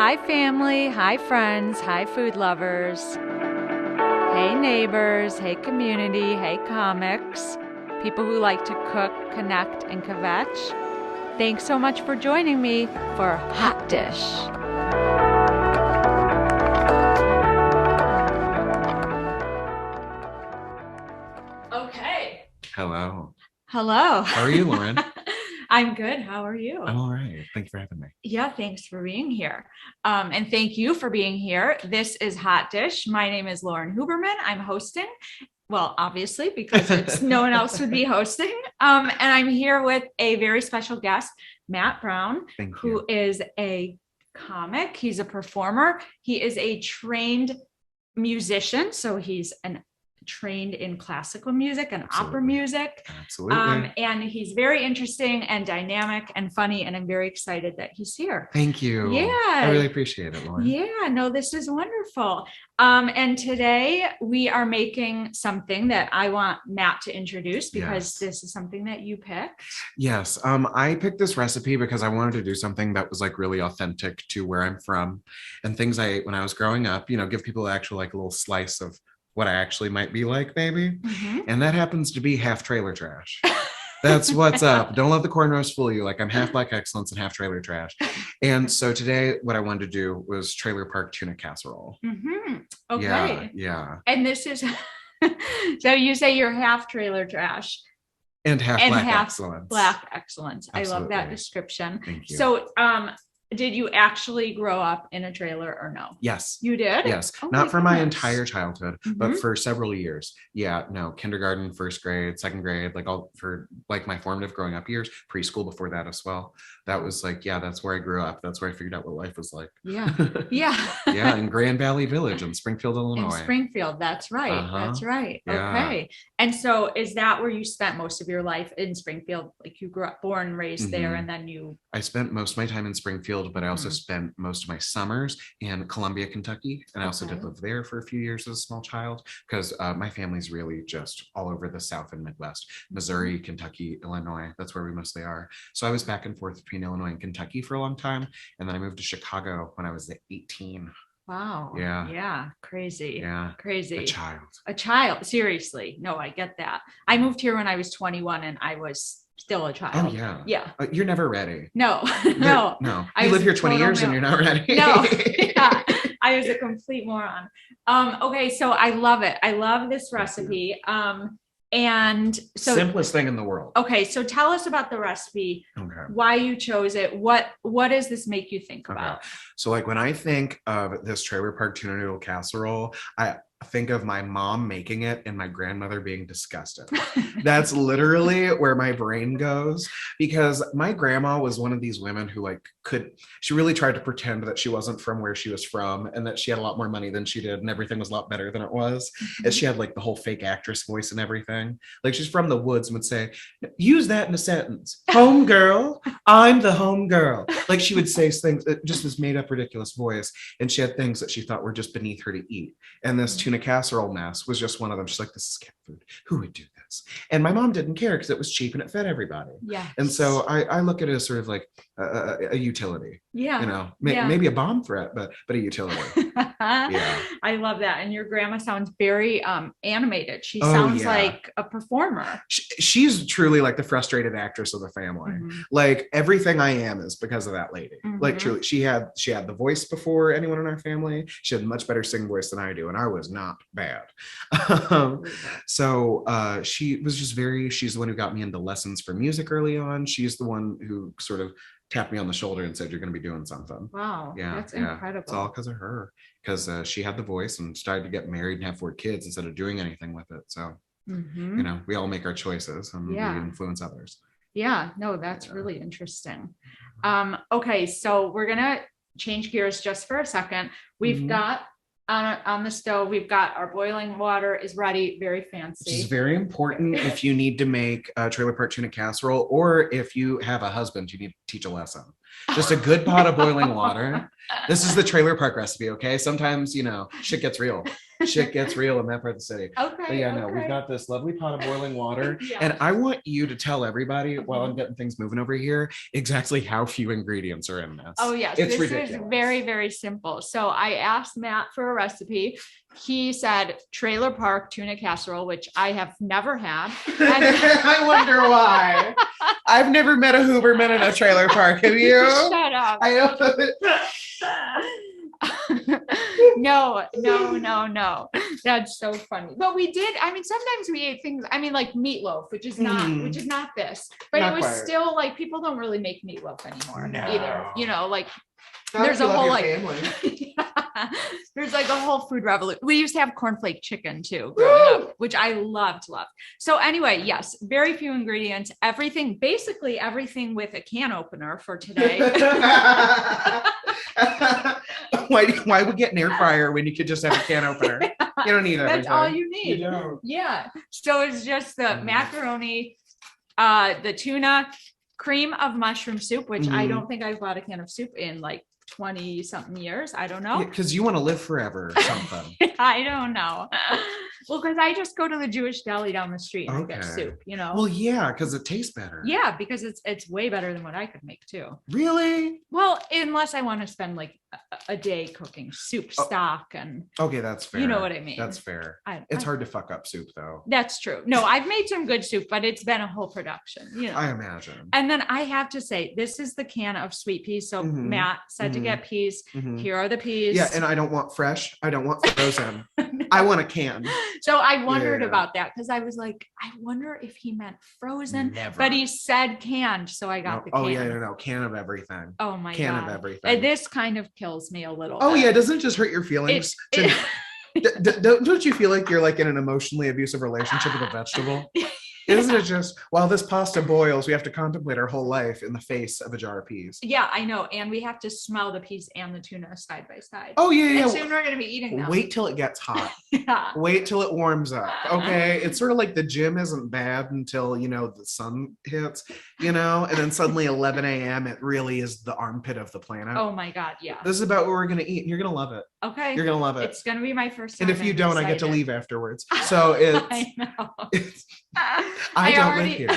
Hi, family. Hi, friends. Hi, food lovers. Hey, neighbors. Hey, community. Hey, comics. People who like to cook, connect, and kvetch. Thanks so much for joining me for Hot Dish. Okay. Hello. Hello. How are you, Lauren? I'm good. How are you? I'm all right. Thank you for having me. Yeah, thanks for being here. And thank you for being here. This is Hot Dish. My name is Lauren Hooberman. I'm hosting. Well, obviously, because it's no one else would be hosting. And I'm here with a very special guest, Matt Brown, who is a comic. He's a performer. He is a trained musician. So he's trained in classical music and opera music. Absolutely. And he's very interesting and dynamic and funny. And I'm very excited that he's here. Thank you. Yeah. I really appreciate it, Lauren. Yeah, no, this is wonderful. And today we are making something that I want Matt to introduce because this is something that you picked. Yes. I picked this recipe because I wanted to do something that was like really authentic to where I'm from and things I ate when I was growing up, you know, give people actual like a little slice of what I actually might be like, maybe. Mm-hmm. And that happens to be half trailer trash. That's what's up. Don't let the corn roast fool you. Like I'm half black excellence and half trailer trash. And so today what I wanted to do was trailer park tuna casserole. Mm-hmm. Okay. Yeah. And this is, so you say you're half trailer trash. And half black excellence. Black excellence. Absolutely. I love that description. Thank you. So, did you actually grow up in a trailer or no? Yes. You did? Yes. Oh, not for my entire childhood, but for several years. Yeah, no, kindergarten, first grade, second grade, like all for like my formative growing up years, preschool before that as well. That was like, yeah, that's where I grew up. That's where I figured out what life was like. Yeah. Yeah. Yeah, in Grand Valley Village in Springfield, Illinois. In Springfield, that's right. That's right. Yeah. Okay. And so is that where you spent most of your life in Springfield? Like you grew up, born and raised there, and then you... I spent most of my time in Springfield, but I also spent most of my summers in Columbia, Kentucky. And I also did live there for a few years as a small child because my family's really just all over the South and Midwest, Missouri, Kentucky, Illinois. That's where we mostly are. So I was back and forth between Illinois and Kentucky for a long time. And then I moved to Chicago when I was 18. Wow. Yeah. Yeah. Crazy. Yeah. Crazy. A child. Seriously. No, I get that. I moved here when I was 21 and I was still a child. Oh yeah. Yeah. You're never ready. No, no. You live here 20 years and you're not ready. No. Yeah. I was a complete moron. Okay. So I love it. I love this recipe. And so simplest thing in the world. Okay. So tell us about the recipe, why you chose it. What does this make you think about? So like when I think of this trailer park tuna noodle casserole, I think of my mom making it and my grandmother being disgusted. That's literally where my brain goes because my grandma was one of these women who she really tried to pretend that she wasn't from where she was from and that she had a lot more money than she did and everything was a lot better than it was. And she had like the whole fake actress voice and everything. Like she's from the woods and would say, use that in a sentence. Home girl, I'm the home girl. Like she would say things, just this made up ridiculous voice. And she had things that she thought were just beneath her to eat. And this tuna casserole mess was just one of them. She's like, this is cat food. Who would do this? And my mom didn't care because it was cheap and it fed everybody. Yeah. And so I look at it as sort of like a utility. Yeah. You know, maybe a bomb threat, but a utility. Yeah. I love that. And your grandma sounds very animated. She sounds like a performer. She's truly like the frustrated actress of the family. Like everything I am is because of that lady. Like truly, she had the voice before anyone in our family. She had a much better singing voice than I do, and I was not bad. So she was just she's the one who got me into lessons for music early on. She's the one who sort of tapped me on the shoulder and said, you're going to be doing something. Wow. Yeah. That's incredible. It's all because of her, because she had the voice and started to get married and have 4 kids instead of doing anything with it. So, you know, we all make our choices and we influence others. Yeah, no, that's really interesting. Okay. So we're going to change gears just for a second. We've got on the stove, we've got our boiling water is ready, very fancy. Which is very important if you need to make a trailer park tuna casserole, or if you have a husband, you need to teach a lesson. Just a good pot of boiling water. This is the trailer park recipe, okay? Sometimes, you know, shit gets real. shit gets real in that part of the city. Okay. But yeah, no, okay. we've got this lovely pot of boiling water. Yeah. And I want you to tell everybody while I'm getting things moving over here exactly how few ingredients are in this. Oh, yes. It's this ridiculous. is very, very simple. So I asked Matt for a recipe. He said trailer park tuna casserole, which I have never had. I wonder why. I've never met a Hooberman in a trailer park. Have you? Shut up. I know. No. That's so funny. But we did, I mean, sometimes we ate things, I mean, like meatloaf, which is not this, but Not it was quite. still like, people don't really make meatloaf anymore No. either. You know, like Not there's if you a love whole your like family. there's like a whole food revolution. We used to have cornflake chicken too growing up, which I loved. So anyway, yes, very few ingredients, basically everything with a can opener for today. Why would get an air fryer when you could just have a can opener? You don't need everything. That's all you need. You don't. Yeah. So it's just the macaroni, the tuna, cream of mushroom soup, which I don't think I've bought a can of soup in like 20 something years. I don't know. Because you want to live forever or something. I don't know. Well, because I just go to the Jewish deli down the street and I get soup, you know? Well, yeah, because it tastes better. Yeah, because it's way better than what I could make too. Really? Well, unless I want to spend like a day cooking soup stock and okay, that's fair. You know what I mean? That's fair. It's hard to fuck up soup though. That's true. No, I've made some good soup, but it's been a whole production, you know. I imagine. And then I have to say, this is the can of sweet peas. So Matt said to get peas. Here are the peas. Yeah, and I don't want fresh. I don't want frozen. No. I want a can. So I wondered about that because I was like, I wonder if he meant frozen. Never. But he said canned, so I got the can. Oh yeah, no, can of everything. Oh my can God. Of everything. This kind of kills me a little. Oh yeah, doesn't it just hurt your feelings? Don't you feel like you're like in an emotionally abusive relationship with a vegetable? Isn't it just while this pasta boils, we have to contemplate our whole life in the face of a jar of peas? Yeah, I know. And we have to smell the peas and the tuna side by side. Oh, yeah. And soon we're going to be eating them. Wait till it gets hot. Yeah. Wait till it warms up. Okay. It's sort of like the gym isn't bad until, the sun hits, and then suddenly 11 a.m. it really is the armpit of the planet. Oh my God. Yeah. This is about what we're going to eat. And you're going to love it. Okay. You're going to love it. It's going to be my first time. And if you don't, excited. I get to leave afterwards. So it's. I know. I don't live here.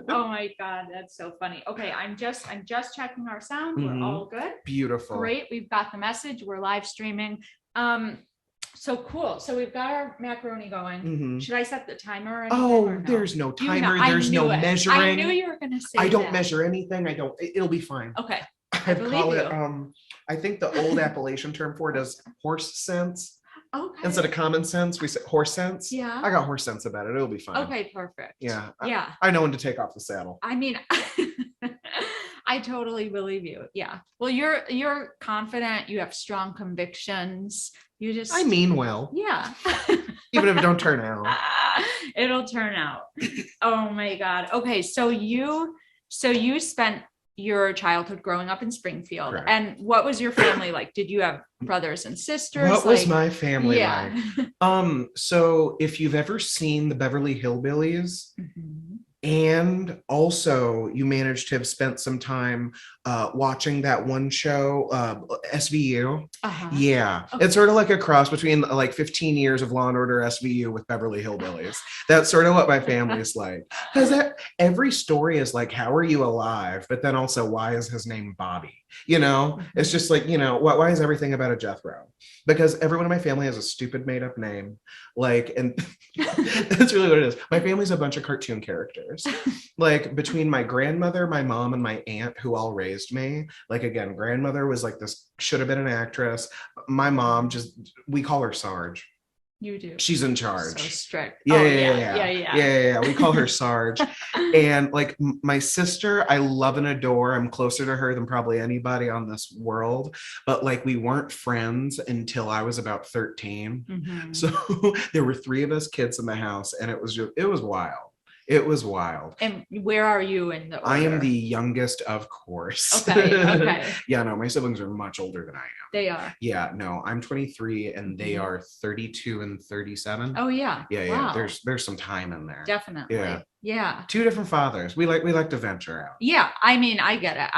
Oh my God, that's so funny. Okay, I'm just checking our sound. We're all good. Beautiful. Great. We've got the message. We're live streaming. So cool. So we've got our macaroni going. Should I set the timer? Oh, there's no timer. There's no measuring. I knew you were going to say I don't measure anything. It'll be fine. Okay. I call it, I think the old Appalachian term for it is horse sense. Okay. Instead of common sense, we say horse sense. Yeah. I got horse sense about it. It'll be fine. Okay, perfect. Yeah. Yeah. I know when to take off the saddle. I mean, I totally believe you. Yeah. Well, you're confident. You have strong convictions. I mean well. Yeah. Even if it don't turn out. It'll turn out. Oh my God. Okay. So you spent your childhood growing up in Springfield. Correct. And what was your family like? Did you have brothers and sisters? What was my family like? So if you've ever seen the Beverly Hillbillies, and also you managed to have spent some time watching that one show, SVU. Yeah. Okay. It's sort of like a cross between like 15 years of Law and Order SVU with Beverly Hillbillies. That's sort of what my family's like. Because every story is like, how are you alive? But then also, why is his name Bobby? It's just like, why is everything about a Jethro? Because everyone in my family has a stupid made up name. Like, and that's really what it is. My family's a bunch of cartoon characters. Like between my grandmother, my mom, and my aunt who all raised me. Like again, grandmother was like this, should have been an actress. My mom we call her Sarge. You do. She's in charge. So strict. Yeah. We call her Sarge. And like my sister, I love and adore. I'm closer to her than probably anybody on this world. But like we weren't friends until I was about 13. So there were 3 of us kids in the house, and it was wild. It was wild. And where are you in the order? I am the youngest, of course. Okay. Yeah, no, my siblings are much older than I am. They are. Yeah, no, I'm 23 and they are 32 and 37. Oh yeah. Yeah. There's some time in there. Definitely. Yeah. 2 different fathers. We like to venture out. Yeah. I mean, I get it.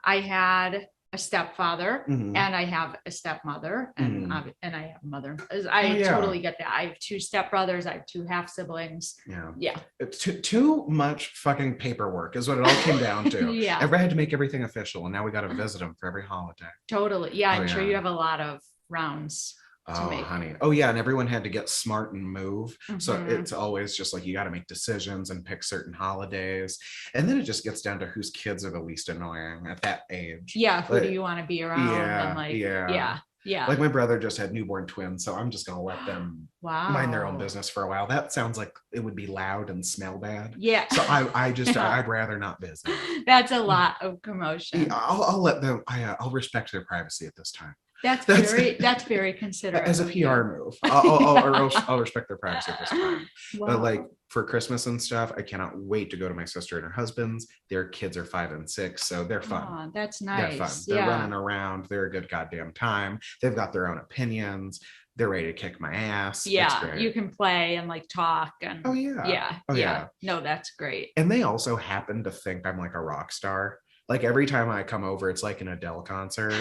I had a stepfather Mhm. and I have a stepmother and and I have a mother. Oh, I yeah. totally get that. I have two stepbrothers. I have two half siblings. Yeah. Yeah. It's too much fucking paperwork is what it all came down to. Yeah. Everybody had to make everything official, and now we got to visit them for every holiday. Totally. Yeah. Oh, I'm sure yeah. you have a lot of rounds to Oh, make. honey. Oh, yeah. And everyone had to get smart and move. So Mhm. it's always just like you got to make decisions and pick certain holidays. And then it just gets down to whose kids are the least annoying at that age. Yeah. Who Like, do you want to be around? yeah, And like, yeah. yeah. Yeah. Like my brother just had newborn twins, so I'm just gonna let them mind their own Wow. business for a while. That sounds like it would be loud and smell bad. Yeah. So I just Yeah. I'd rather not visit. That's a lot of commotion. Yeah, I'll let them. I'll respect their privacy at this time. That's very considerate. As a of you. PR move. I'll respect their privacy at this time. But like Wow. for Christmas and stuff, I cannot wait to go to my sister and her husband's. Their kids are 5 and 6, so they're fun. Aw, that's They're fun. nice. They're Yeah. running around. They're a good goddamn time. They've got their own opinions. They're ready to kick my ass. It's Yeah. great. You can play and like talk and Oh yeah. yeah. Oh yeah. yeah. No, that's great. And they also happen to think I'm like a rock star. Like every time I come over, it's like an Adele concert.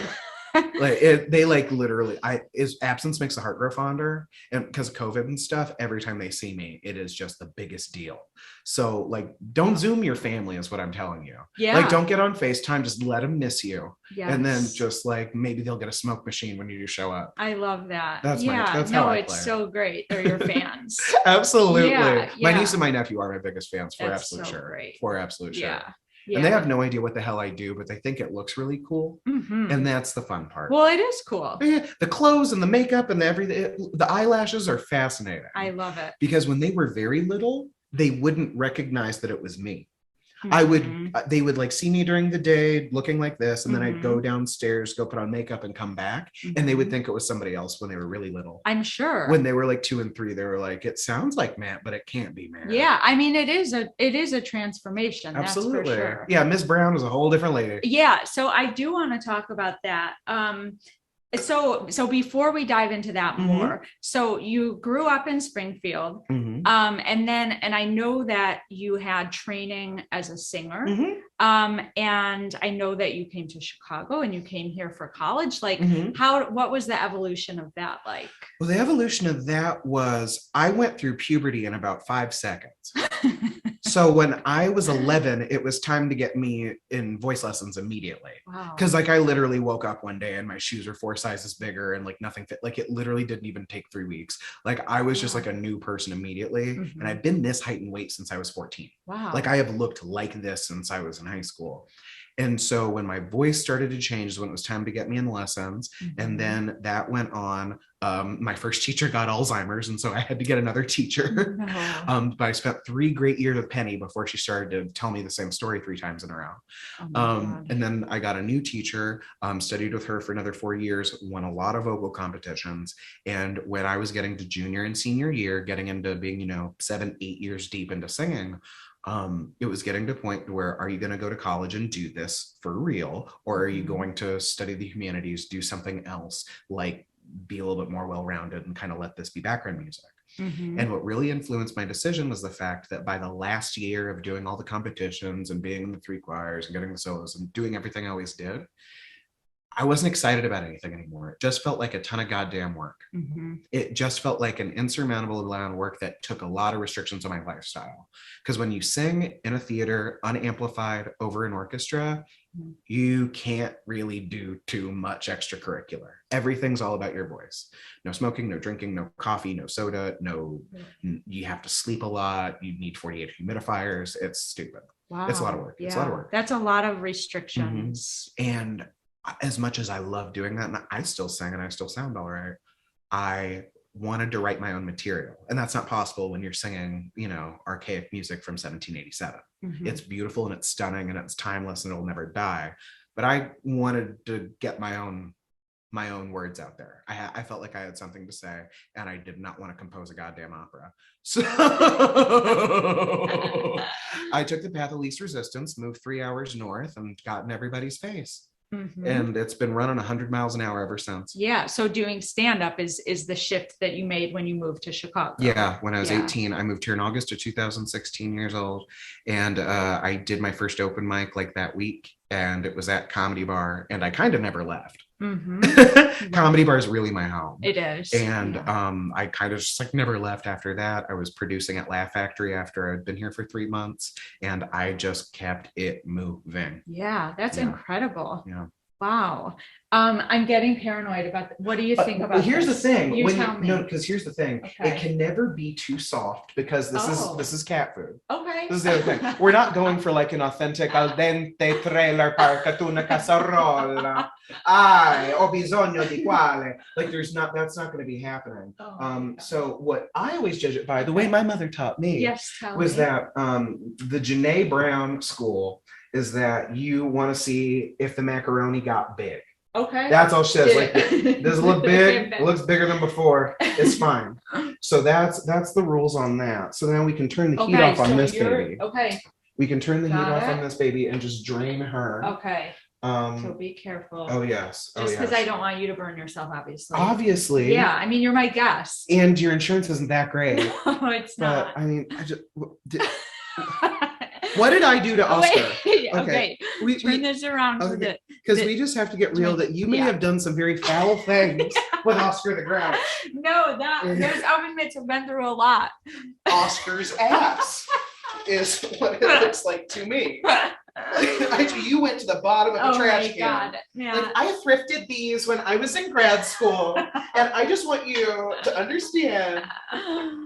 They like literally absence makes the heart grow fonder, and because of COVID and stuff, every time they see me it is just the biggest deal. So like don't Zoom your family is what I'm telling you. Yeah. Like don't get on FaceTime, just let them miss you. Yes. And then just like maybe they'll get a smoke machine when you do show up. I love that. That's no, how I it's play. so great. They're your fans. Absolutely. Yeah, My yeah. niece and my nephew are my biggest fans for That's absolute so sure. great. For absolute sure. Yeah. And they have no idea what the hell I do, but they think it looks really cool. Mhm. And that's the fun part. Well, it is cool. The clothes and the makeup and everything, the eyelashes are fascinating. I love it. Because when they were very little, they wouldn't recognize that it was me. They would like see me during the day looking like this, and then I'd go downstairs, go put on makeup and come back, and they would think it was somebody else when they were really little. I'm sure. When they were like 2 and 3, they were like, it sounds like Matt, but it can't be Matt. Yeah, I mean it is a transformation. Absolutely. That's for sure. Yeah, Miss Brown is a whole different lady. Yeah, so I do want to talk about that. So before we dive into that more, so you grew up in Springfield, and I know that you had training as a singer, and I know that you came to Chicago and you came here for college. Like, what was the evolution of that like? Well, the evolution of that was I went through puberty in about 5 seconds. So when I was 11, it was time to get me in voice lessons immediately. Wow. Because like I literally woke up one day and my shoes were 4 sizes bigger and like nothing fit. Like it literally didn't even take 3 weeks. Like I was just like a new person immediately. And I've been this height and weight since I was 14. Wow. Like I have looked like this since I was in high school. And so when my voice started to change is when it was time to get me in lessons. And then that went on. My first teacher got Alzheimer's, and so I had to get another teacher. But I spent 3 great years with Penny before she started to tell me the same story 3 times in a row. And then I got a new teacher, studied with her for another 4 years, won a lot of vocal competitions. And when I was getting to junior and senior year, getting into being, 7, 8 years deep into singing, it was getting to a point where, are you going to go to college and do this for real? Or are you going to study the humanities, do something else, like be a little bit more well-rounded and kind of let this be background music? And what really influenced my decision was the fact that by the last year of doing all the competitions and being in the 3 choirs and getting the solos and doing everything I always did, I wasn't excited about anything anymore. It just felt like a ton of goddamn work. It just felt like an insurmountable amount of work that took a lot of restrictions on my lifestyle. Because when you sing in a theater, unamplified over an orchestra, you can't really do too much extracurricular. Everything's all about your voice. No smoking, no drinking, no coffee, no soda, you have to sleep a lot. You need 48 humidifiers. It's stupid. Wow. It's a lot of work. Yeah. It's a lot of work. That's a lot of restrictions. And as much as I love doing that, and I still sing and I still sound all right, I wanted to write my own material. And that's not possible when you're singing, archaic music from 1787. It's beautiful and it's stunning and it's timeless and it'll never die. But I wanted to get my own words out there. I felt like I had something to say, and I did not want to compose a goddamn opera. So I took the path of least resistance, moved 3 hours north, and got in everybody's face. And it's been running 100 miles an hour ever since. Yeah. So doing stand-up is the shift that you made when you moved to Chicago. Yeah. When I was 18, I moved here in August of 2016 years old. And I did my first open mic like that week. and it was at Comedy Bar, and I kind of never left. Mm-hmm. Comedy Bar is really my home. It is. And I kind of just like never left after that. I was producing at Laugh Factory after I'd been here for 3 months, and I just kept it moving. Yeah, that's incredible. Yeah. Wow. I'm getting paranoid about what do you think about here's this? the thing. No, because here's the thing. Okay. It can never be too soft because this is cat food. Okay. This is the other thing. We're not going for like an authentic al dente trailer park tuna casserole. Ai, ho bisogno di quale. Like that's not going to be happening. So what I always judge it by, the way my mother taught me, was that the Janae Brown school is that you want to see if the macaroni got big. Okay. That's all she says. Like, does it look big? It looks bigger than before. It's fine. So that's the rules on that. So now we can turn the heat off on this baby. Okay. We can turn the heat off on this baby and just drain her. Okay. So be careful. Oh yes. Just because I don't want you to burn yourself, obviously. Obviously. Yeah. I mean, you're my guest. And your insurance isn't that great. No, it's not. But I mean, what did I do to Oscar? Okay. We turn this around because we just have to get real that you may have done some very foul things with Oscar the Grouch. No, those oven mitts have been through a lot. Oscar's ass is what it looks like to me. You went to the bottom of the trash can. God. Yeah. Like, I thrifted these when I was in grad school, and I just want you to understand.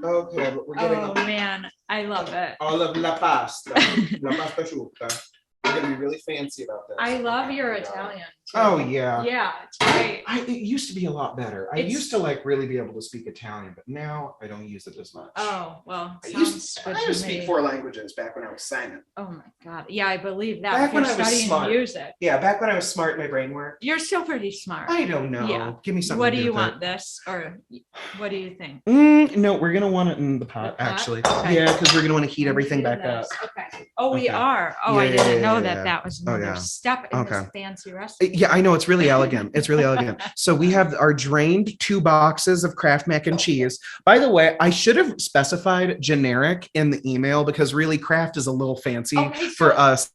Okay, but we're getting. Man, I love it. All of la pasta asciutta. We're gonna be really fancy about this. I love your Italian. Too. Oh yeah. Yeah, it's great. It used to be a lot better. I used to like really be able to speak Italian, but now I don't use it as much. Oh well. I used to speak 4 languages back when I was singing. Oh my god. Yeah, I believe that. Back when I was smart. Music. Yeah, back when I was smart, my brain worked. You're still pretty smart. I don't know. Yeah. Give me something. What do you want? This or what do you think? No, we're gonna want it in the pot, actually. Okay. Yeah, because we're gonna want to heat everything back up. Okay. Oh, we are. Oh, I didn't know that was another step in this fancy recipe. Yeah, I know, it's really elegant. It's really elegant. So we have our drained 2 boxes of Kraft mac and cheese. By the way, I should have specified generic in the email because really Kraft is a little fancy for us.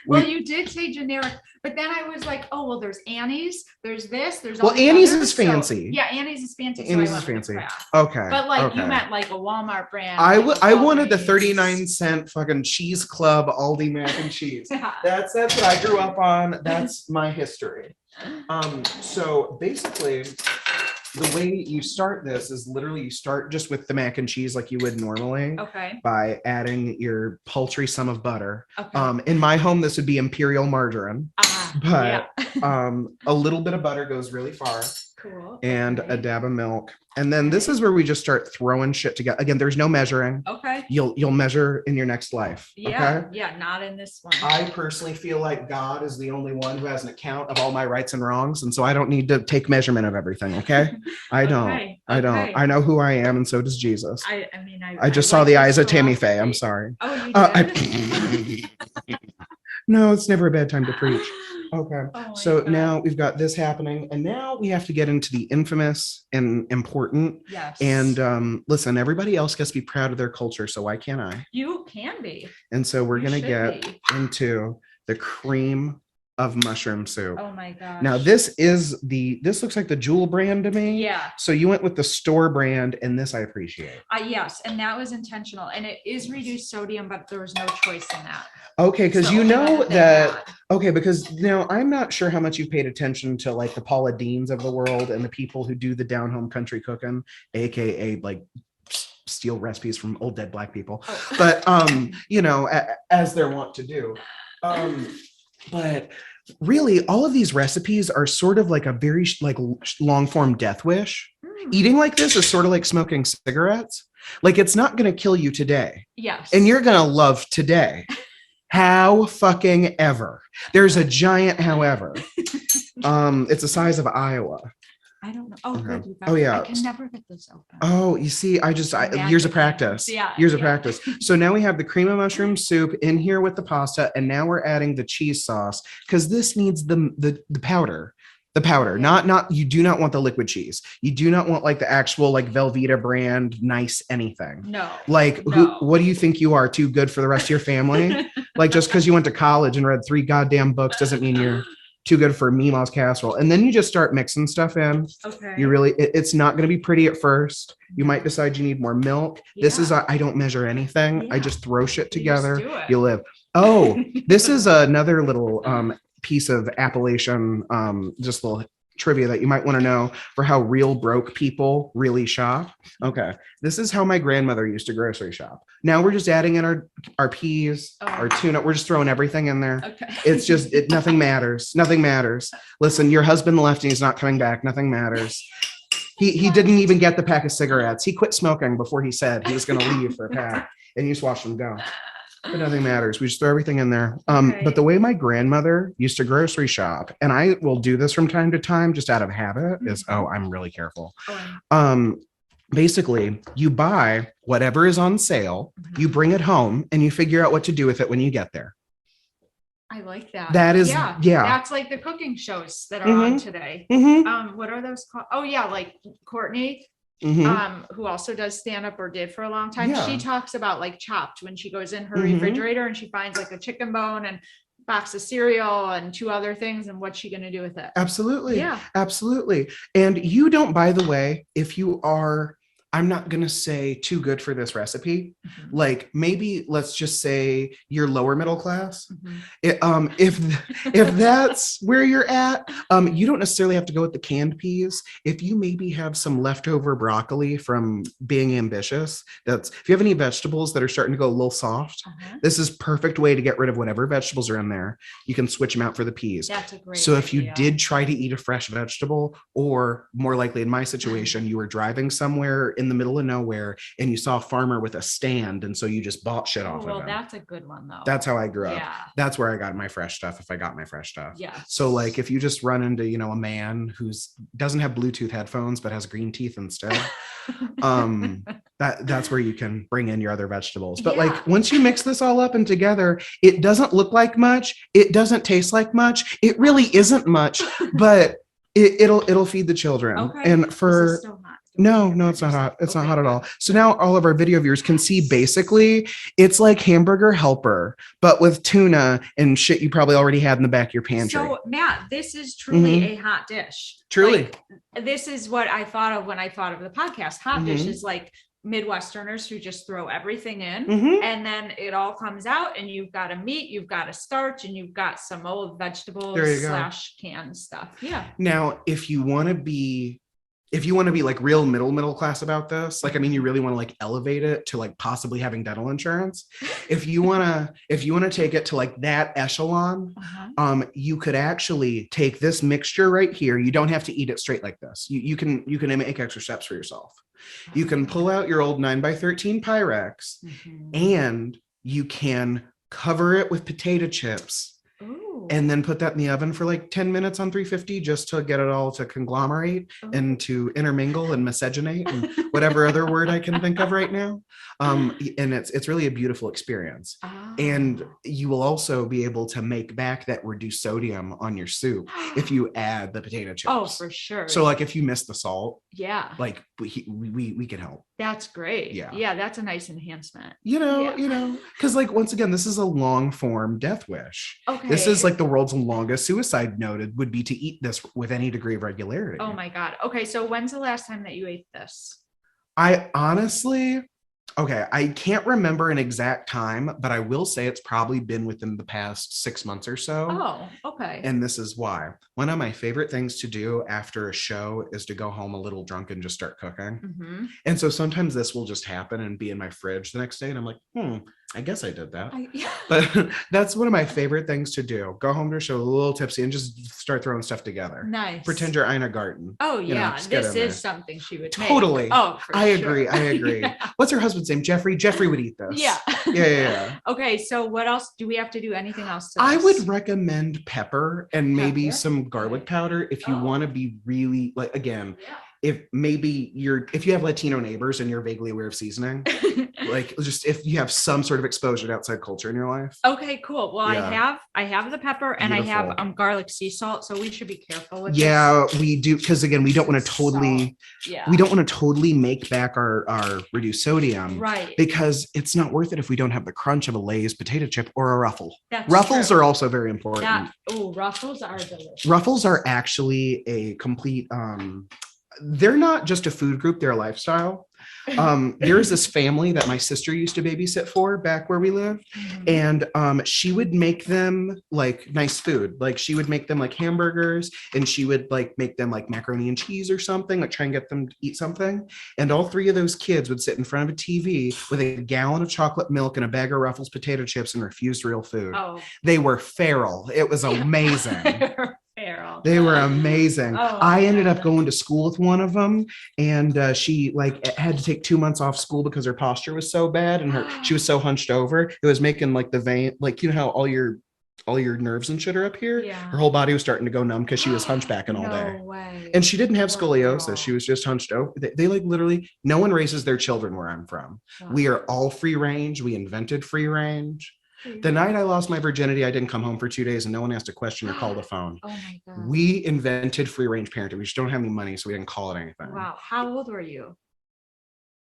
Well, you did say generic, but then I was like, oh, well, there's Annie's, there's this, there's all Annie's is fancy. Yeah, Annie's is fancy. Annie's is fancy. Okay. But like you meant like a Walmart brand. I wanted the 39-cent fucking Cheese Club Aldi mac and cheese. That's what I grew up on. That's my history. So basically the way you start this is literally you start just with the mac and cheese like you would normally. Okay. By adding your paltry sum of butter. Okay. In my home, this would be imperial margarine. But a little bit of butter goes really far. Cool. And a dab of milk. And then this is where we just start throwing shit together. Again, there's no measuring. Okay. You'll measure in your next life. Yeah. Okay? Yeah, not in this one. I personally feel like God is the only one who has an account of all my rights and wrongs. And so I don't need to take measurement of everything. Okay. I don't. Okay. I don't. I know who I am, and so does Jesus. I just saw the eyes of Tammy Faye. I'm sorry. Oh, you did? No, it's never a bad time to preach. Okay. So now we've got this happening, and now we have to get into the infamous and important. Yes. And listen, everybody else gets to be proud of their culture, so why can't I? You can be. And so we're going to get into the cream of mushroom soup. Oh my gosh. Now this looks like the Jewel brand to me. Yeah. So you went with the store brand, and this I appreciate. Yes, and that was intentional, and it is reduced sodium, but there was no choice in that. Okay, because you know that. Okay, because now I'm not sure how much you've paid attention to like the Paula Deans of the world and the people who do the down home country cooking, aka like steal recipes from old dead Black people, but as they're wont to do. But really, all of these recipes are sort of like a very long form death wish. Eating like this is sort of like smoking cigarettes. Like it's not going to kill you today. Yes. And you're going to love today. How fucking ever. There's a giant however. It's the size of Iowa. I don't know. Oh, good. I can never get this open. Oh, you see, years of practice. Yeah. Years of practice. So now we have the cream of mushroom soup in here with the pasta, and now we're adding the cheese sauce because this needs the powder. The powder, not you do not want the liquid cheese. You do not want like the actual like Velveeta brand nice anything. No. Like what do you think you are? Too good for the rest of your family? Like just because you went to college and read 3 goddamn books doesn't mean you're too good for Mima's casserole. And then you just start mixing stuff in. Okay. You really, it's not going to be pretty at first. You might decide you need more milk. This is, I don't measure anything. I just throw shit together. You live. Oh, this is another little piece of Appalachian, just little trivia that you might want to know for how real broke people really shop. Okay. This is how my grandmother used to grocery shop. Now we're just adding in our peas, our tuna. We're just throwing everything in there. Okay. It's just, nothing matters. Nothing matters. Listen, your husband left and he's not coming back. Nothing matters. He didn't even get the pack of cigarettes. He quit smoking before he said he was going to leave for a pack, and you just watched him go. But nothing matters. We just throw everything in there. But the way my grandmother used to grocery shop, and I will do this from time to time just out of habit, is, I'm really careful. Basically, you buy whatever is on sale, you bring it home, and you figure out what to do with it when you get there. I like that. That is, That's like the cooking shows that are on today. What are those called? Oh yeah, like Courtney. Who also does stand up or did for a long time. She talks about like Chopped when she goes in her refrigerator and she finds like a chicken bone and box of cereal and 2 other things, and what's she going to do with it? Absolutely. Yeah, absolutely. And you don't, by the way, if you are, I'm not going to say too good for this recipe. Like maybe let's just say you're lower middle class. If that's where you're at, you don't necessarily have to go with the canned peas. If you maybe have some leftover broccoli from being ambitious, if you have any vegetables that are starting to go a little soft, this is perfect way to get rid of whatever vegetables are in there. You can switch them out for the peas. That's a great idea. If you did try to eat a fresh vegetable, or more likely in my situation, you were driving somewhere in the middle of nowhere and you saw a farmer with a stand, and so you just bought shit off of him. Well, that's a good one though. That's how I grew up. That's where I got my fresh stuff, if I got my fresh stuff. So like if you just run into, a man who's doesn't have Bluetooth headphones but has green teeth instead, that's where you can bring in your other vegetables. But like once you mix this all up and together, it doesn't look like much, it doesn't taste like much, it really isn't much, but it'll feed the children. And for no, it's not hot. It's not hot at all. So now all of our video viewers can see basically it's like Hamburger Helper, but with tuna and shit you probably already had in the back of your pantry. So Matt, this is truly a hot dish. Truly. Like, this is what I thought of when I thought of the podcast. Hot dish is like Midwesterners who just throw everything in and then it all comes out and you've got a meat, you've got a starch, and you've got some old vegetables / canned stuff. Yeah. Now, if you want to be like real middle class about this, like, I mean, you really want to like elevate it to like possibly having dental insurance. If you want to take it to like that echelon, you could actually take this mixture right here. You don't have to eat it straight like this. You can make extra steps for yourself. You can pull out your old 9x13 Pyrex and you can cover it with potato chips. And then put that in the oven for like 10 minutes on 350 just to get it all to conglomerate and to intermingle and miscegenate and whatever other word I can think of right now. And it's really a beautiful experience. And you will also be able to make back that reduced sodium on your soup if you add the potato chips. Oh, for sure. So like if you miss the salt, like we can help. That's great. Yeah, that's a nice enhancement. Because like once again, this is a long form death wish. Okay. This is like the world's longest suicide note would be to eat this with any degree of regularity. Oh my God. Okay. So when's the last time that you ate this? I honestly, I can't remember an exact time, but I will say it's probably been within the past 6 months or so. Oh, okay. And this is why. One of my favorite things to do after a show is to go home a little drunk and just start cooking. And so sometimes this will just happen and be in my fridge the next day. And I'm like, I guess I did that. But that's one of my favorite things to do. Go home to a show a little tipsy and just start throwing stuff together. Nice. Pretend you're Ina Garten. Oh yeah. This is something she would totally make. Oh, I agree. What's her husband's name? Jeffrey. Jeffrey would eat this. Yeah. Okay. So what else? Do we have to do anything else to this? I would recommend pepper and maybe some garlic powder if you want to be really like, again, if you have Latino neighbors and you're vaguely aware of seasoning, like just if you have some sort of exposure to outside culture in your life. Okay, cool. Well, Yeah. I have the pepper and I Beautiful. have garlic sea salt, so we should be careful with Yeah, we do, because again, we don't want to totally make back our reduced sodium, right? Because it's not worth it if we don't have the crunch of a Lay's potato chip or a Ruffle. That's Ruffles true. are also very important. Ruffles are delicious. Ruffles are actually a complete they're not just a food group, they're a lifestyle. There's this family that my sister used to babysit for back where we live, and she would make them like nice food. Like she would make them like hamburgers, and she would like make them like macaroni and cheese or something, like try and get them to eat something. And all three of those kids would sit in front of a TV with a gallon of chocolate milk and a bag of Ruffles potato chips and refused real food. They were feral. It was amazing. They were amazing. I ended up going to school with one of them, and she like had to take 2 months off school because her posture was so bad, and she was so hunched over. It was making like the vein, like you know how all your nerves and shit are up here. Yeah. Her whole body was starting to go numb because she was hunchbacking all day. No way. And she didn't have scoliosis. She was just hunched over. They like literally, no one raises their children where I'm from. Wow. We are all free range. We invented free range. The night I lost my virginity, I didn't come home for 2 days and no one asked a question or called the phone. Oh my God. We invented free range parenting. We just don't have any money, so we didn't call it anything. Wow. How old were you?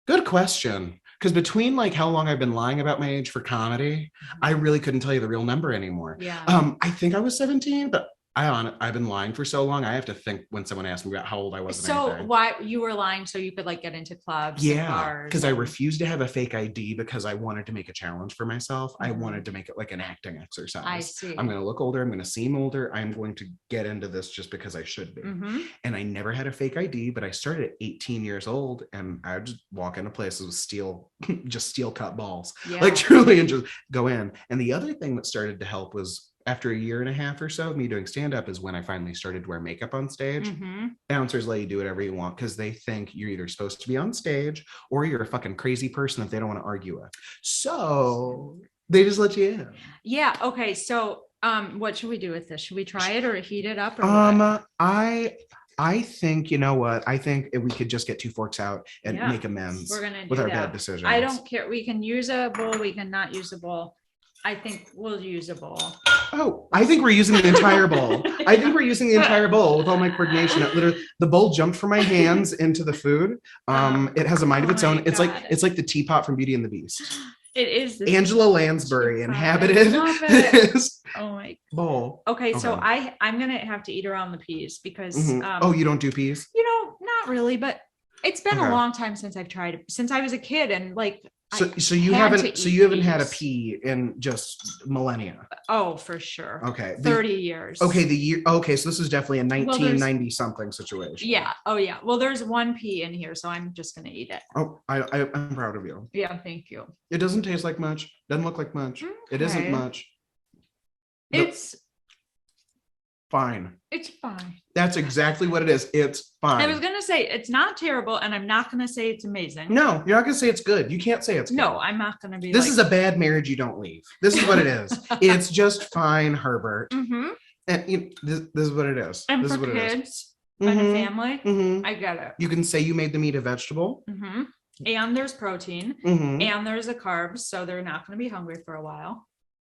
Good question. Because between like how long I've been lying about my age for comedy, I really couldn't tell you the real number anymore. Yeah. I think I was 17, but I've been lying for so long. I have to think when someone asks me about how old I was. So why you were lying so you could like get into clubs? Yeah, because I refused to have a fake ID because I wanted to make a challenge for myself. I wanted to make it like an acting exercise. I see. I'm going to look older. I'm going to seem older. I'm going to get into this just because I should be. And I never had a fake ID, but I started at 18 years old, and I would just walk into places with steel cut balls, like truly, and just go in. And the other thing that started to help was, after a year and a half or so of me doing stand-up, is when I finally started to wear makeup on stage. Bouncers let you do whatever you want because they think you're either supposed to be on stage or you're a fucking crazy person that they don't want to argue with. So they just let you in. Yeah. Okay. So what should we do with this? Should we try it or heat it up? Or I think, you know what? I think if we could just get 2 forks out and make amends with our bad decisions. I don't care. We can use a bowl. We can not use a bowl. I think we'll use a bowl. Oh, I think we're using the entire bowl. I think we're using the entire bowl with all my coordination. The bowl jumped from my hands into the food. It has a mind of its own. It's like the teapot from Beauty and the Beast. It is. Angela Lansbury inhabited this bowl. Okay, so I'm gonna have to eat around the peas because. You don't do peas? Not really, but it's been a long time since I've tried it. Since I was a kid, and like. So you haven't had a pea in just millennia. Oh, for sure. Okay. 30 years. Okay. Okay. So this is definitely a 1990 something situation. Yeah. Oh yeah. Well, there's one pea in here, so I'm just going to eat it. Oh, I'm proud of you. Yeah. Thank you. It doesn't taste like much. Doesn't look like much. Okay. It isn't much. It's fine. It's fine. That's exactly what it is. It's fine. I was going to say it's not terrible, and I'm not going to say it's amazing. No, you're not going to say it's good. You can't say it's good. No, I'm not going to be This is a bad marriage you don't leave. This is what it is. It's just fine, Herbert. And this is what it is. And this for is what kids it is. and a family, I get it. You can say you made them eat a vegetable. And there's protein. And there's the carbs, so they're not going to be hungry for a while.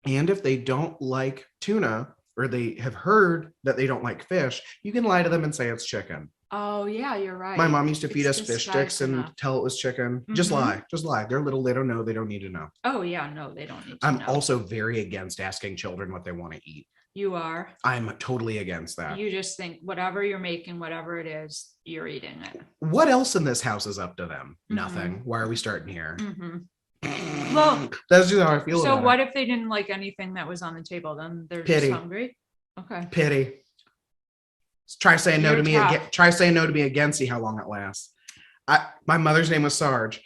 And if they don't like tuna, or they have heard that they don't like fish, you can lie to them and say it's chicken. Oh yeah, you're right. My mom used to feed us fish sticks and tell it was chicken. Just lie. They're little, they don't know, they don't need to know. Oh yeah, no, they don't need to know. I'm also very against asking children what they want to eat. You are? I'm totally against that. You just think whatever you're making, whatever it is, you're eating it. What else in this house is up to them? Nothing. Why are we starting here? Well, that's just how I feel. So what if they didn't like anything that was on the table? Then they're just hungry. Okay. Pity. Try saying no to me again. Try saying no to me again. See how long it lasts. My mother's name was Sarge.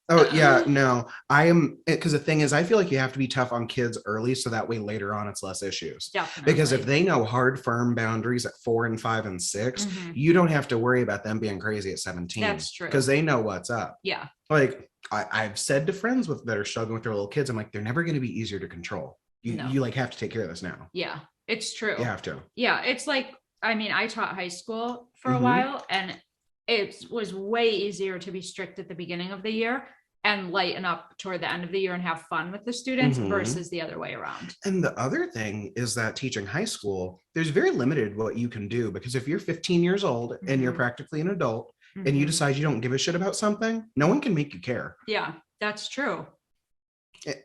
Oh yeah, no. I am, because the thing is, I feel like you have to be tough on kids early, so that way later on it's less issues. Definitely. Because if they know hard, firm boundaries at 4 and 5 and 6, you don't have to worry about them being crazy at 17. That's true. Because they know what's up. Yeah. Like I've said to friends that are struggling with their little kids, I'm like, they're never going to be easier to control. You like have to take care of this now. Yeah, it's true. You have to. Yeah, it's like I mean, I taught high school for a Mhm. while, and it was way easier to be strict at the beginning of the year and lighten up toward the end of the year and have fun with the students Mhm. versus the other way around. And the other thing is that teaching high school, there's very limited what you can do, because if you're 15 years old and you're Mhm. practically an adult and you Mhm. decide you don't give a shit about something, no one can make you care. Yeah, that's true.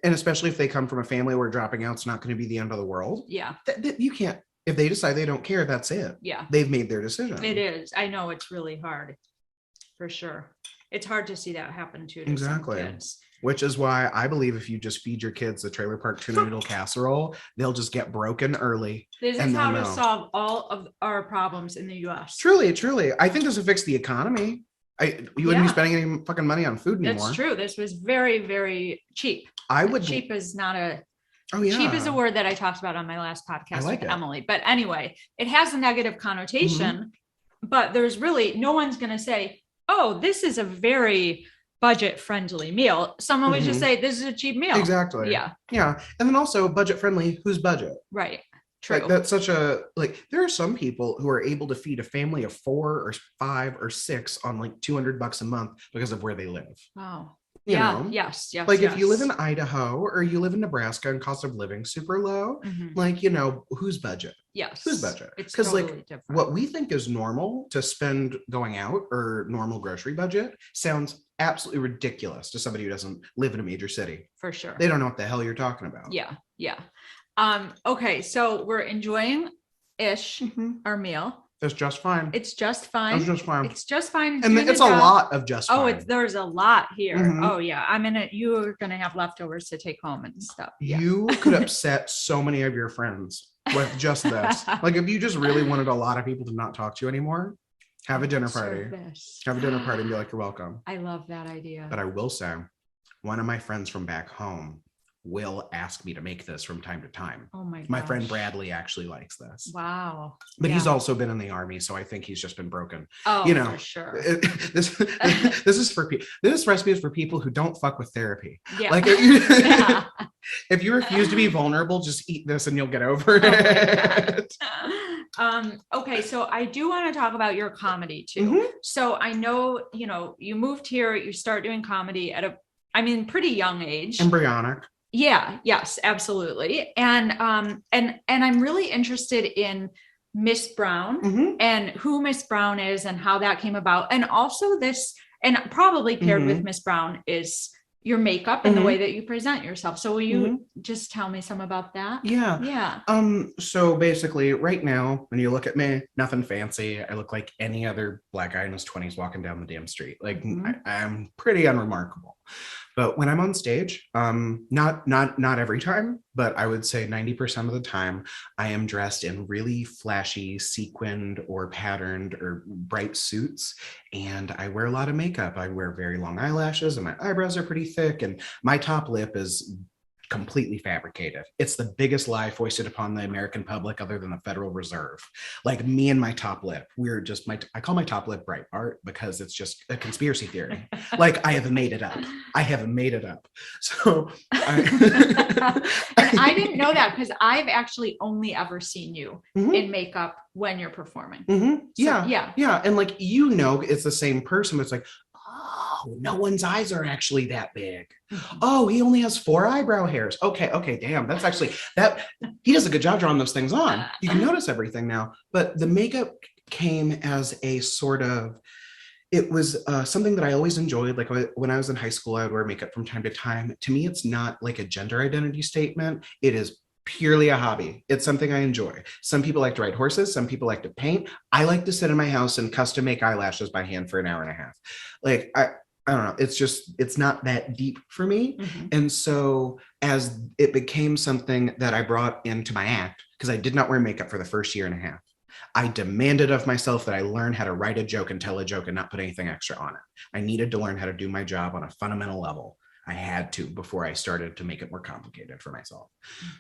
And especially if they come from a family where dropping out's not going to be the end of the world. Yeah. You can't, if they decide they don't care, that's it. Yeah. They've made their decision. It is. I know it's really hard, for sure. It's hard to see that happen too to Exactly. some kids. Which is why I believe if you just feed your kids the trailer park tuna noodle casserole, they'll just get broken early. This and is how they'll to know. solve all of our problems in the US. Truly, truly. I think this will fix the economy. You wouldn't be spending any fucking money on food anymore. That's true. This was very, very cheap. I would. Cheap is not a. Oh yeah. Cheap is a word that I talked about on my last podcast like with it. Emily. But anyway, it has a negative connotation, but there's really no one's going to say, "Oh, this is a very budget-friendly meal." Someone would just say, "This is a cheap meal." Exactly. Yeah. Yeah, and then also budget-friendly. Whose budget? Right. True. Like that's such a like. There are some people who are able to feed a family of 4 or 5 or 6 on like $200 a month because of where they live. Wow. You yeah. know? Yes. Yes. Like yes. if you live in Idaho or you live in Nebraska and cost of living super low, like, you know, whose budget? Yes. Whose budget? It's Because totally like different. what we think is normal to spend going out or normal grocery budget sounds absolutely ridiculous to somebody who doesn't live in a major city. For sure. They don't know what the hell you're talking about. Yeah. Yeah. Okay. So we're enjoying our meal. It's just fine. It's just fine. It's just fine. It's just fine. And it's a lot of just fine. Oh, there's a lot here. Oh yeah. You're gonna have leftovers to take home and stuff. Yeah. You could upset so many of your friends with just this. Like if you just really wanted a lot of people to not talk to you anymore, have a dinner party. Have a dinner party and be like, you're welcome. I love that idea. But I will say, one of my friends from back home will ask me to make this from time to time. Oh my gosh. My friend Bradley actually likes this. Wow. But he's also been in the army, so I think he's just been broken. Oh, you know, for sure. This is for people. This recipe is for people who don't fuck with therapy. Yeah. Like if you refuse to be vulnerable, just eat this and you'll get over it. Okay, so I do want to talk about your comedy too. So I know, you moved here, you start doing comedy at pretty young age. Embryonic. Yeah, yes, absolutely. And I'm really interested in Miss Brown and who Miss Brown is and how that came about. And also this, and probably paired with Miss Brown is your makeup and the way that you present yourself. So will you just tell me some about that? Yeah. Yeah. So basically right now, when you look at me, nothing fancy. I look like any other black guy in his 20s walking down the damn street. Like I'm pretty unremarkable. But when I'm on stage, not every time, but I would say 90% of the time, I am dressed in really flashy, sequined or patterned or bright suits. And I wear a lot of makeup. I wear very long eyelashes and my eyebrows are pretty thick. And my top lip is completely fabricated. It's the biggest lie foisted upon the American public other than the Federal Reserve. Like me and my top lip, we're just I call my top lip Breitbart because it's just a conspiracy theory. Like I have made it up. I have made it up. So I didn't know that because I've actually only ever seen you in makeup when you're performing. Yeah. And like, it's the same person, but it's like, oh, no one's eyes are actually that big. Oh, he only has 4 eyebrow hairs. Okay, damn. That's actually he does a good job drawing those things on. You can notice everything now. But the makeup came as a sort of, it was something that I always enjoyed. Like when I was in high school, I would wear makeup from time to time. To me, it's not like a gender identity statement. It is purely a hobby. It's something I enjoy. Some people like to ride horses. Some people like to paint. I like to sit in my house and custom make eyelashes by hand for an hour and a half. Like I don't know. It's not that deep for me. And so as it became something that I brought into my act, because I did not wear makeup for the first year and a half, I demanded of myself that I learn how to write a joke and tell a joke and not put anything extra on it. I needed to learn how to do my job on a fundamental level. I had to before I started to make it more complicated for myself.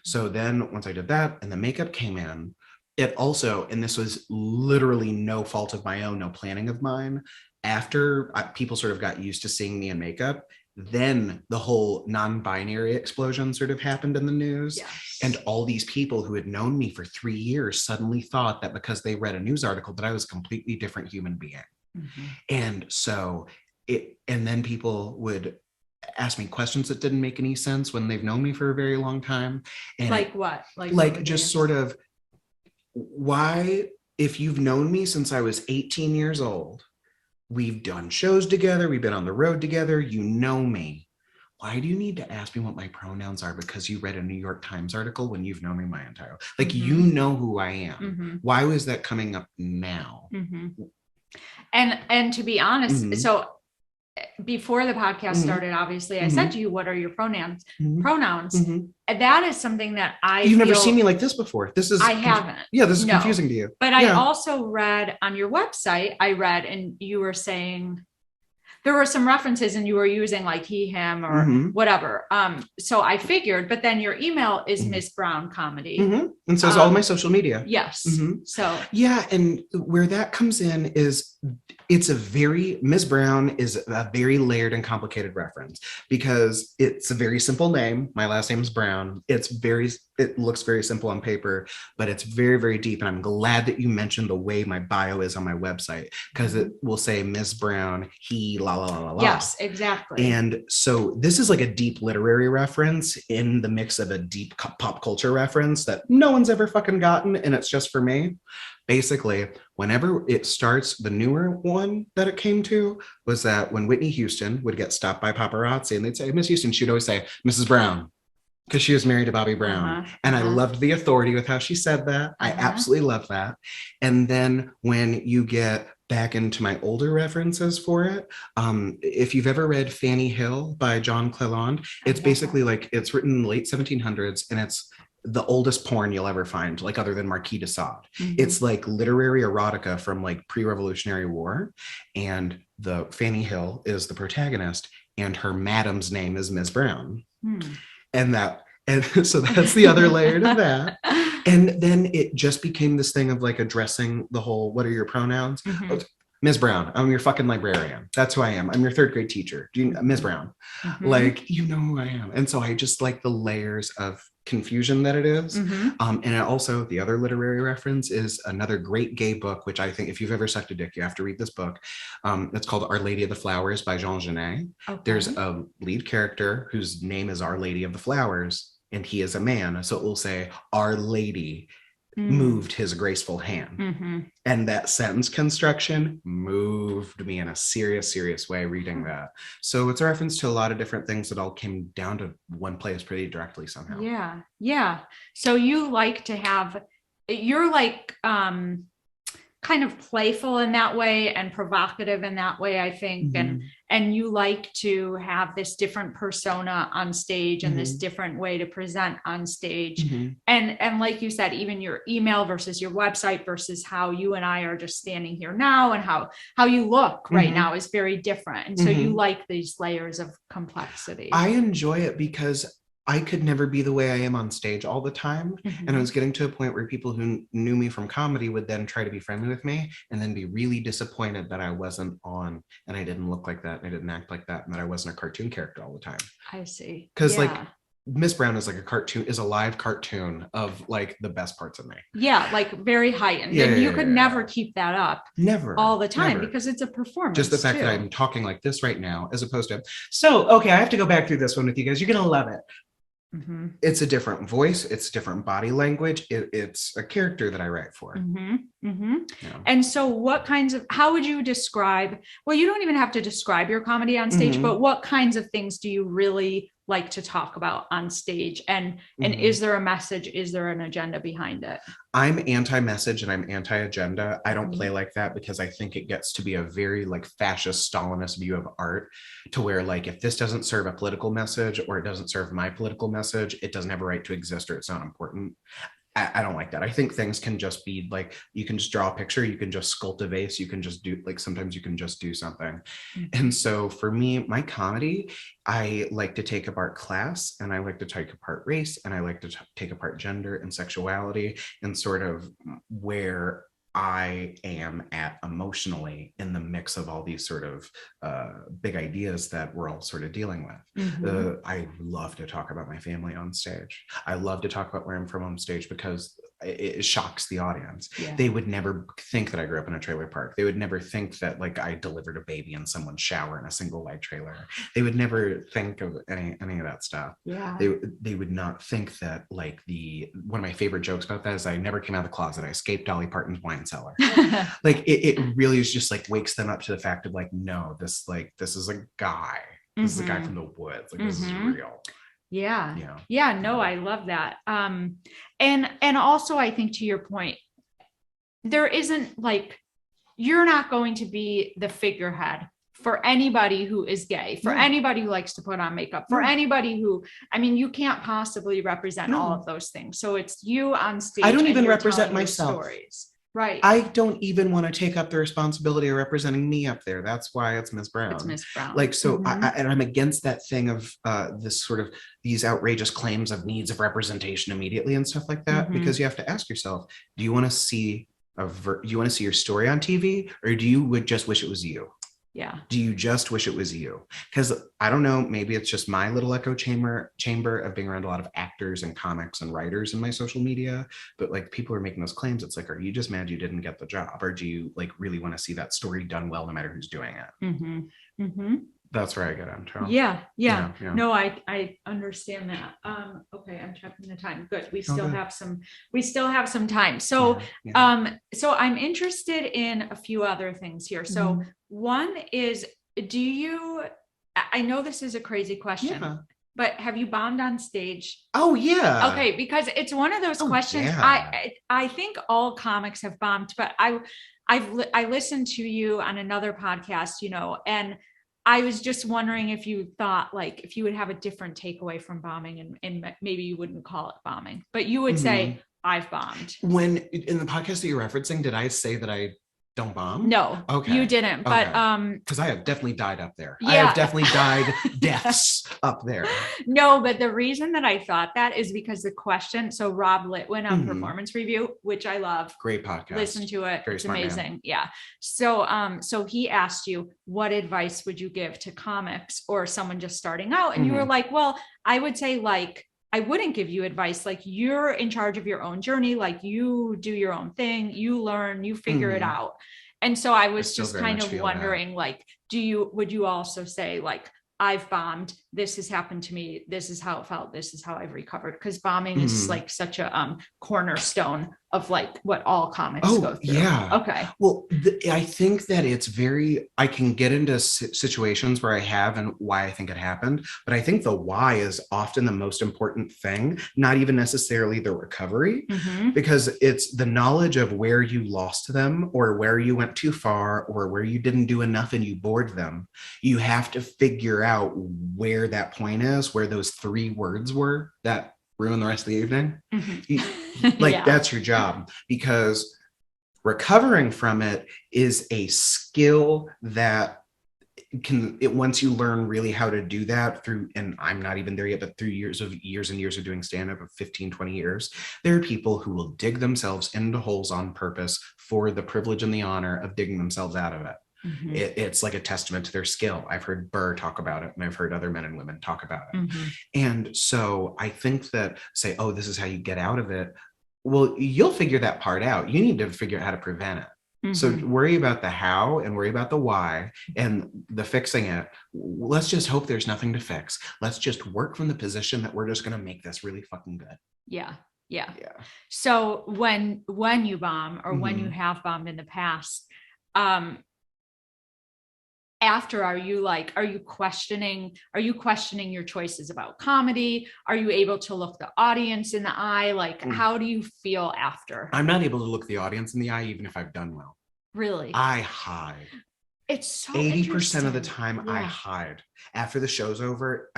So then once I did that and the makeup came in, it also, and this was literally no fault of my own, no planning of mine, after people sort of got used to seeing me in makeup, Then the whole non-binary explosion sort of happened in the news. Yes. And all these people who had known me for 3 years suddenly thought that because they read a news article that I was a completely different human being. Mm-hmm. And so and then people would ask me questions that didn't make any sense when they've known me for a very long time. And like what? Like just sort of, why, if you've known me since I was 18 years old, we've done shows together, we've been on the road together, you know me. Why do you need to ask me what my pronouns are because you read a New York Times article when you've known me my entire life? Like, you know who I am. Mm-hmm. Why was that coming up now? Mm-hmm. And to be honest, so before the podcast started, obviously I said to you, what are your pronouns? And that is something that You've never seen me like this before. I haven't. Yeah, this is confusing to you. But I also read on your website, and you were saying there were some references and you were using like he, him, or whatever. So I figured, but then your email is Miss Brown Comedy. And so is all my social media. Yes. So yeah, and where that comes in is Ms. Brown is a very layered and complicated reference because it's a very simple name. My last name is Brown. It looks very simple on paper, but it's very, very deep. And I'm glad that you mentioned the way my bio is on my website, because it will say Ms. Brown, he, la, la, la, la. Yes, exactly. And so this is like a deep literary reference in the mix of a deep pop culture reference that no one's ever fucking gotten. And it's just for me. Basically, whenever it starts, the newer one that it came to was that when Whitney Houston would get stopped by paparazzi and they'd say, Miss Houston, she'd always say, Mrs. Brown, because she was married to Bobby Brown. And I loved the authority with how she said that. I absolutely love that. And then when you get back into my older references for it, if you've ever read Fanny Hill by John Cleland, it's basically like, it's written in the late 1700s and it's the oldest porn you'll ever find, like other than Marquis de Sade. It's like literary erotica from like pre-Revolutionary War. And the Fanny Hill is the protagonist and her madam's name is Ms. Brown. And so that's the other layer to that. And then it just became this thing of like addressing the whole, what are your pronouns? Ms. Brown, I'm your fucking librarian. That's who I am. I'm your third grade teacher. Ms. Brown, like, you know who I am. And so I just like the layers of confusion that it is. And it also, the other literary reference is another great gay book, which I think if you've ever sucked a dick, you have to read this book. It's called Our Lady of the Flowers by Jean Genet. There's a lead character whose name is Our Lady of the Flowers, and he is a man. So it will say, Our Lady moved his graceful hand. And that sentence construction moved me in a serious, serious way reading that. So it's a reference to a lot of different things that all came down to one place pretty directly somehow. Yeah. So you like to have, you're like kind of playful in that way and provocative in that way, I think. And you like to have this different persona on stage and this different way to present on stage. And like you said, even your email versus your website versus how you and I are just standing here now and how you look right now is very different. And so you like these layers of complexity. I enjoy it because I could never be the way I am on stage all the time. And I was getting to a point where people who knew me from comedy would then try to be friendly with me and then be really disappointed that I wasn't on and I didn't look like that and I didn't act like that and that I wasn't a cartoon character all the time. I see. Because like Miss Brown is like a cartoon, is a live cartoon of like the best parts of me. Yeah, like very heightened. And you could never keep that up. Never. All the time because it's a performance. Just the fact that I'm talking like this right now, as opposed to, so, okay, I have to go back through this one with you guys. You're going to love it. It's a different voice. It's different body language. It's a character that I write for. And so how would you describe, well, you don't even have to describe your comedy on stage, but what kinds of things do you really like to talk about on stage? And is there a message? Is there an agenda behind it? I'm anti-message and I'm anti-agenda. I don't play like that because I think it gets to be a very like fascist Stalinist view of art, to where like if this doesn't serve a political message or it doesn't serve my political message, it doesn't have a right to exist or it's not important. I don't like that. I think things can just be like, you can just draw a picture, you can just sculpt a vase, you can just do, like, sometimes you can just do something. And so for me, my comedy, I like to take apart class and I like to take apart race and I like to take apart gender and sexuality and sort of where I am at emotionally in the mix of all these sort of big ideas that we're all sort of dealing with. I love to talk about my family on stage. I love to talk about where I'm from on stage because it shocks the audience. Yeah. They would never think that I grew up in a trailer park. They would never think that like I delivered a baby in someone's shower in a single wide trailer. They would never think of any of that stuff. Yeah. They would not think that like one of my favorite jokes about that is I never came out of the closet. I escaped Dolly Parton's wine cellar. Like it really is just like wakes them up to the fact of like, no, this is a guy. This is a guy from the woods. Like this is real. Yeah. No, I love that. And also I think to your point, there isn't like, you're not going to be the figurehead for anybody who is gay, for anybody who likes to put on makeup, for anybody who, I mean, you can't possibly represent all of those things. So it's you on stage. I don't even represent myself. Stories. Right. I don't even want to take up the responsibility of representing me up there. That's why it's Miss Brown. It's Miss Brown. Like, so I'm against that thing of this sort of these outrageous claims of needs of representation immediately and stuff like that, because you have to ask yourself, do you want to see your story on TV, or do you would just wish it was you? Yeah. Do you just wish it was you? Because I don't know, maybe it's just my little echo chamber of being around a lot of actors and comics and writers in my social media. But like people are making those claims. It's like, are you just mad you didn't get the job? Or do you like really want to see that story done well, no matter who's doing it? That's where I get into. Yeah. No, I understand that. Okay, I'm checking the time. Good. We still have some time. So so I'm interested in a few other things here. So one is, I know this is a crazy question, but have you bombed on stage? Oh yeah. Okay, because it's one of those questions. Yeah. I think all comics have bombed, but I listened to you on another podcast, and I was just wondering if you thought like if you would have a different takeaway from bombing and maybe you wouldn't call it bombing, but you would say I've bombed. When in the podcast that you're referencing, did I say that I don't bomb? No, okay. You didn't, but because I have definitely died up there. I have definitely died deaths up there. No, but the reason that I thought that is because the question, so Rob Litwin on Performance Review, which I love, great podcast, listen to it. Very it's amazing man. Yeah, so he asked you, what advice would you give to comics or someone just starting out, and you were like, well, I would say like I wouldn't give you advice. Like you're in charge of your own journey. Like you do your own thing, you learn, you figure it out. And so I was just kind of wondering, like, would you also say like, I've bombed, this has happened to me, this is how it felt, this is how I've recovered? Because bombing is like such a cornerstone of like what all comics go through. Yeah. Okay. Well, I think that I can get into situations where I have and why I think it happened, but I think the why is often the most important thing, not even necessarily the recovery, because it's the knowledge of where you lost them or where you went too far or where you didn't do enough and you bored them. You have to figure out where that point is, where those 3 words were that ruin the rest of the evening. That's your job, because recovering from it is a skill that once you learn really how to do that through, and I'm not even there yet, but through years and years of doing stand-up of 15, 20 years, there are people who will dig themselves into holes on purpose for the privilege and the honor of digging themselves out of it. It's like a testament to their skill. I've heard Burr talk about it, and I've heard other men and women talk about it. And so I think that say, oh, this is how you get out of it. Well, you'll figure that part out. You need to figure out how to prevent it. So worry about the how and worry about the why and the fixing it. Let's just hope there's nothing to fix. Let's just work from the position that we're just going to make this really fucking good. Yeah. So when you bomb or when you have bombed in the past, after, are you questioning your choices about comedy? Are you able to look the audience in the eye? Like, how do you feel after? I'm not able to look the audience in the eye, even if I've done well. Really? I hide. It's so 80% of the time I hide. After the show's over,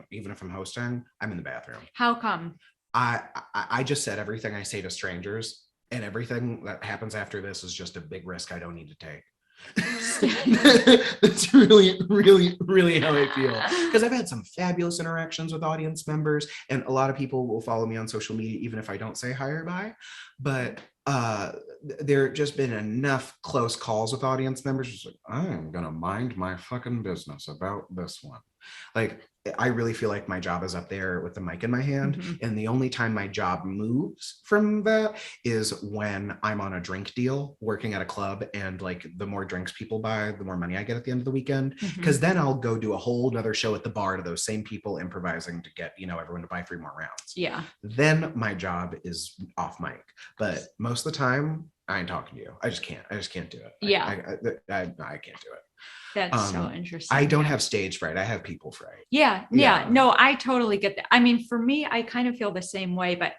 even if I'm hosting, I'm in the bathroom. How come? I just said everything I say to strangers, and everything that happens after this is just a big risk I don't need to take. That's really, really, really how I feel. Because I've had some fabulous interactions with audience members, and a lot of people will follow me on social media, even if I don't say hi or bye. But there just been enough close calls with audience members. Just like, I'm gonna mind my fucking business about this one. Like, I really feel like my job is up there with the mic in my hand. Mm-hmm. And the only time my job moves from that is when I'm on a drink deal working at a club, and like the more drinks people buy, the more money I get at the end of the weekend. Because then I'll go do a whole nother show at the bar to those same people improvising to get, everyone to buy 3 more rounds. Yeah. Then my job is off mic. But most of the time, I ain't talking to you. I just can't do it. Yeah. I can't do it. That's so interesting. I don't have stage fright. I have people fright. Yeah. No, I totally get that. I mean, for me, I kind of feel the same way, but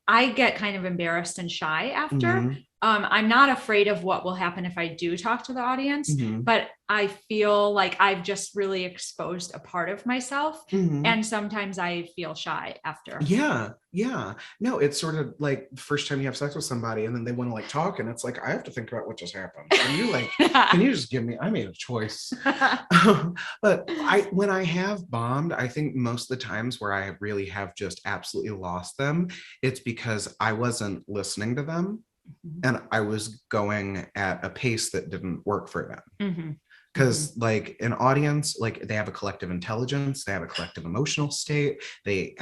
I get kind of embarrassed and shy after. Mm-hmm. I'm not afraid of what will happen if I do talk to the audience, Mm-hmm. but I feel like I've just really exposed a part of myself. Mm-hmm. And sometimes I feel shy after. Yeah. No, it's sort of like the first time you have sex with somebody and then they want to like talk, and it's like, I have to think about what just happened. Can you just give me, I made a choice. But when I have bombed, I think most of the times where I really have just absolutely lost them, it's because I wasn't listening to them. And I was going at a pace that didn't work for them. Because like an audience, like they have a collective intelligence, they have a collective emotional state. The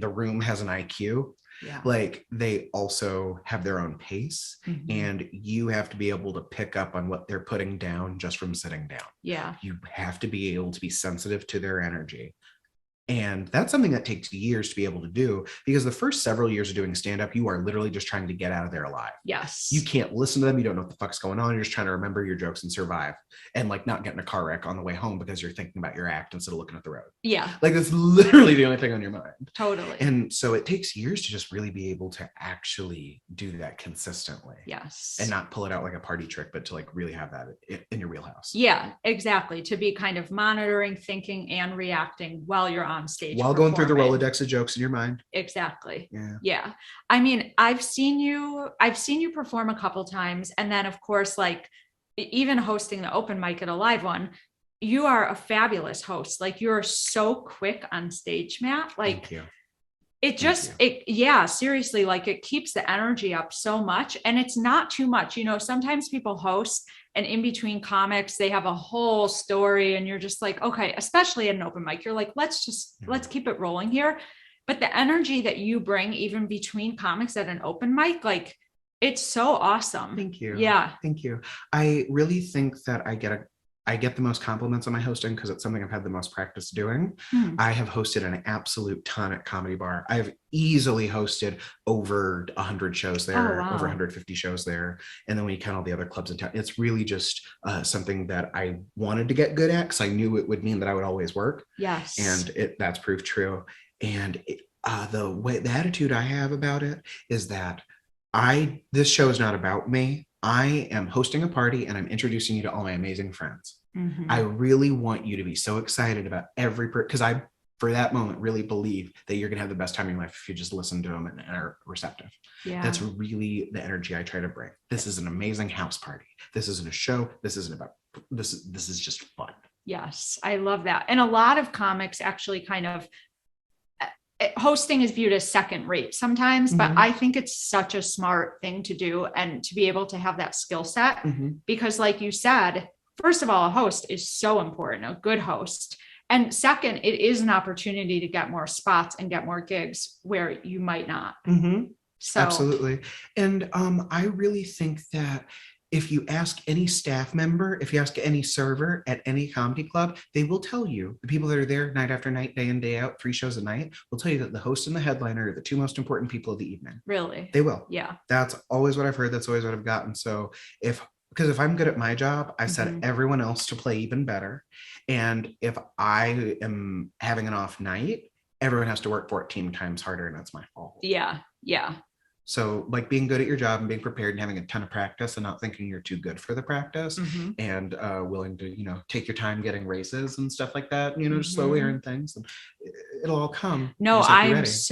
room has an IQ. Yeah. Like they also have their own pace, and you have to be able to pick up on what they're putting down just from sitting down. Yeah. You have to be able to be sensitive to their energy. And that's something that takes years to be able to do, because the first several years of doing stand-up, you are literally just trying to get out of there alive. Yes. You can't listen to them. You don't know what the fuck's going on. You're just trying to remember your jokes and survive, and like not get in a car wreck on the way home because you're thinking about your act instead of looking at the road. Yeah. Like that's literally the only thing on your mind. Totally. And so it takes years to just really be able to actually do that consistently. Yes. And not pull it out like a party trick, but to like really have that in your wheelhouse. Yeah, exactly. To be kind of monitoring, thinking, and reacting while you're on stage. While going through the Rolodex of jokes in your mind. Exactly. Yeah. I mean, I've seen you perform a couple times. And then of course, like even hosting the open mic at a live one, you are a fabulous host. Like you're so quick on stage, Matt. Like Thank you. Seriously, like it keeps the energy up so much, and it's not too much. Sometimes people host and in between comics, they have a whole story and you're just like, okay, especially at an open mic, you're like, let's keep it rolling here. But the energy that you bring even between comics at an open mic, like it's so awesome. Thank you. Yeah. Thank you. I really think that I get the most compliments on my hosting because it's something I've had the most practice doing. I have hosted an absolute ton at Comedy Bar. I've easily hosted over 100 shows there, over 150 shows there. And then when you count all the other clubs in town, it's really just something that I wanted to get good at because I knew it would mean that I would always work. Yes. And that's proved true. And the attitude I have about it is that this show is not about me. I am hosting a party and I'm introducing you to all my amazing friends. I really want you to be so excited about because I, for that moment, really believe that you're going to have the best time in your life if you just listen to them and are receptive. Yeah. That's really the energy I try to bring. This is an amazing house party. This isn't a show. This isn't about, this is just fun. Yes. I love that. And a lot of comics actually kind of, hosting is viewed as second rate sometimes, but I think it's such a smart thing to do and to be able to have that skill set because like you said, first of all, a host is so important, a good host. And second, it is an opportunity to get more spots and get more gigs where you might not. So absolutely. And I really think that if you ask any staff member, if you ask any server at any comedy club, they will tell you, the people that are there night after night, day in, day out, 3 shows a night, will tell you that the host and the headliner are the 2 most important people of the evening. Really? They will. Yeah. That's always what I've heard. That's always what I've gotten. So because if I'm good at my job, I set everyone else to play even better. And if I am having an off night, everyone has to work 14 times harder, and that's my fault. Yeah. Yeah. So like being good at your job and being prepared and having a ton of practice and not thinking you're too good for the practice and willing to, take your time getting raises and stuff like that, just slowly earn things and it'll all come. No, I was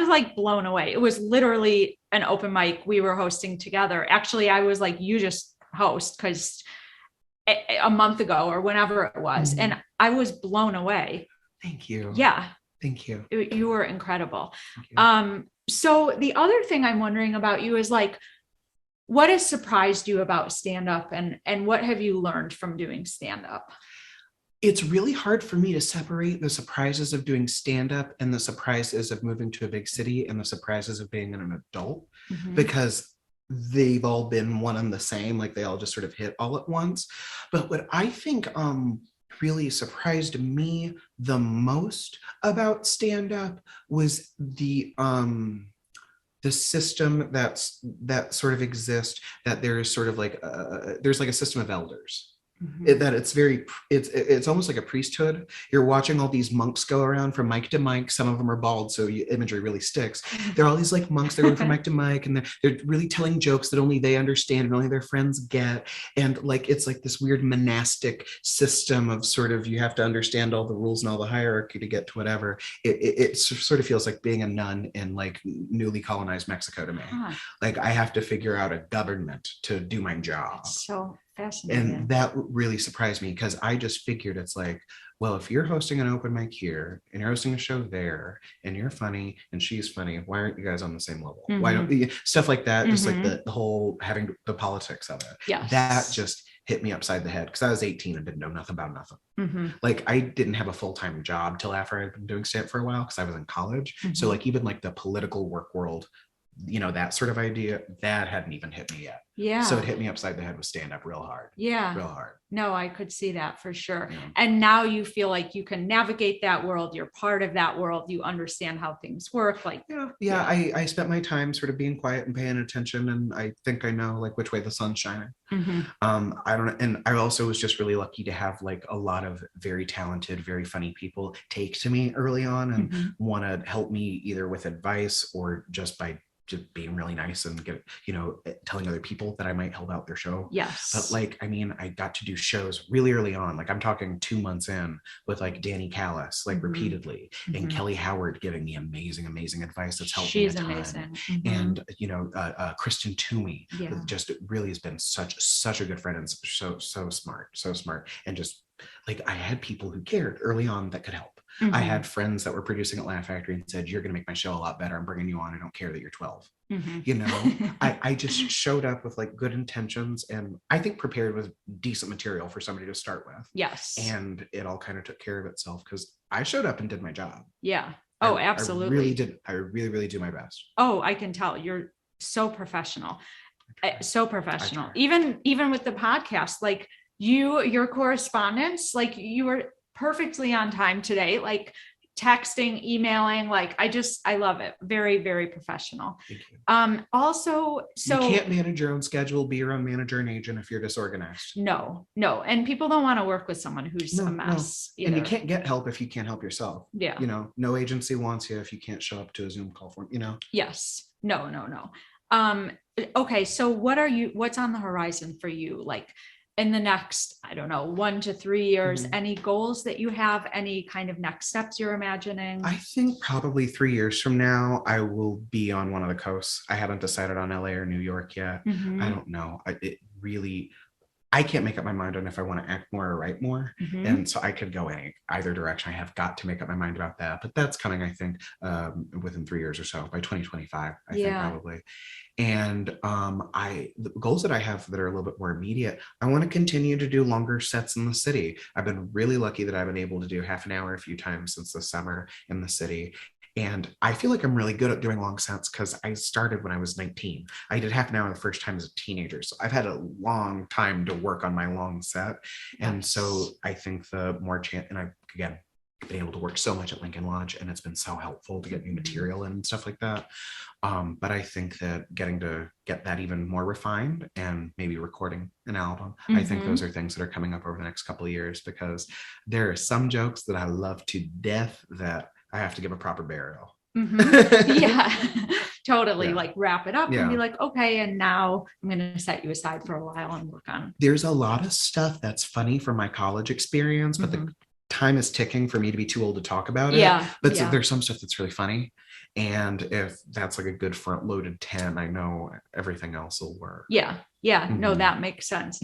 like blown away. It was literally an open mic we were hosting together. Actually, I was like, you just host because a month ago or whenever it was. Mhm. And I was blown away. Thank you. Yeah. Thank you. You were incredible. Thank you. So the other thing I'm wondering about you is like, what has surprised you about stand-up and what have you learned from doing stand-up? It's really hard for me to separate the surprises of doing stand-up and the surprises of moving to a big city and the surprises of being an adult, because they've all been one and the same, like they all just sort of hit all at once. But what I think really surprised me the most about stand-up was the system that sort of exists, that there is sort of like there's like a system of elders. That it's almost like a priesthood. You're watching all these monks go around from mic to mic. Some of them are bald, so imagery really sticks. There are all these like monks, they're going from mic to mic, and they're really telling jokes that only they understand and only their friends get. And like it's like this weird monastic system of sort of, you have to understand all the rules and all the hierarchy to get to whatever. It sort of feels like being a nun in like newly colonized Mexico to me. Like I have to figure out a government to do my job. That's so fascinating. And that really surprised me, because I just figured it's like, well, if you're hosting an open mic here and you're hosting a show there and you're funny and she's funny, why aren't you guys on the same level? Why don't you, stuff like that, just like the whole having the politics of it. Yes. That just hit me upside the head, because I was 18 and didn't know nothing about nothing. Like I didn't have a full-time job till after I'd been doing stand-up for a while, because I was in college. So like even like the political work world, you know, that sort of idea, that hadn't even hit me yet. Yeah. So it hit me upside the head with stand-up real hard. Yeah. Real hard. No, I could see that for sure. Yeah. And now you feel like you can navigate that world. You're part of that world. You understand how things work. Like, yeah. I spent my time sort of being quiet and paying attention. And I think I know like which way the sun's shining. I don't know. And I also was just really lucky to have like a lot of very talented, very funny people take to me early on and want to help me either with advice or just by just being really nice and telling other people that I might help out their show. Yes. But like, I mean, I got to do shows really early on. Like I'm talking 2 months in with like Danny Callis, like repeatedly, and Kelly Howard giving me amazing advice that's helped me a ton. She's amazing. And Kristen Toomey just really has been such a good friend and so smart. And just like I had people who cared early on that could help. I had friends that were producing at Laugh Factory and said, "You're going to make my show a lot better. I'm bringing you on. I don't care that you're 12." You know, I just showed up with like good intentions, and I think prepared with decent material for somebody to start with. Yes. And it all kind of took care of itself because I showed up and did my job. Yeah. Oh, absolutely. I really do my best. Oh, I can tell. You're so professional. So professional. Even with the podcast, like your correspondence, like you were perfectly on time today, like texting, emailing, like I love it. Very, very professional. Thank you. Also, so you can't manage your own schedule, be your own manager and agent if you're disorganized. No. And people don't want to work with someone who's a mess. And you can't get help if you can't help yourself. Yeah. You know, no agency wants you if you can't show up to a Zoom call for them, you know? Yes. No. Okay. So what's on the horizon for you? Like in the next, I don't know, 1 to 3 years, any goals that you have, any kind of next steps you're imagining? I think probably 3 years from now, I will be on one of the coasts. I haven't decided on LA or New York yet. I don't know. I can't make up my mind on if I want to act more or write more. And so I could go in either direction. I have got to make up my mind about that, but that's coming, I think, within 3 years or so, by 2025, I think probably. And the goals that I have that are a little bit more immediate, I want to continue to do longer sets in the city. I've been really lucky that I've been able to do half an hour a few times since the summer in the city. And I feel like I'm really good at doing long sets because I started when I was 19. I did half an hour the first time as a teenager. So I've had a long time to work on my long set. And so I think the more chance, and I've, again, been able to work so much at Lincoln Lodge, and it's been so helpful to get new material and stuff like that. But I think that getting to get that even more refined and maybe recording an album, I think those are things that are coming up over the next couple of years, because there are some jokes that I love to death that I have to give a proper burial. Yeah, totally. Like wrap it up and be like, okay, and now I'm going to set you aside for a while and work on. There's a lot of stuff that's funny from my college experience, but time is ticking for me to be too old to talk about it. Yeah. But Yeah. there's some stuff that's really funny. And if that's like a good front loaded 10, I know everything else will work. Yeah. Yeah. No, Mhm. that makes sense.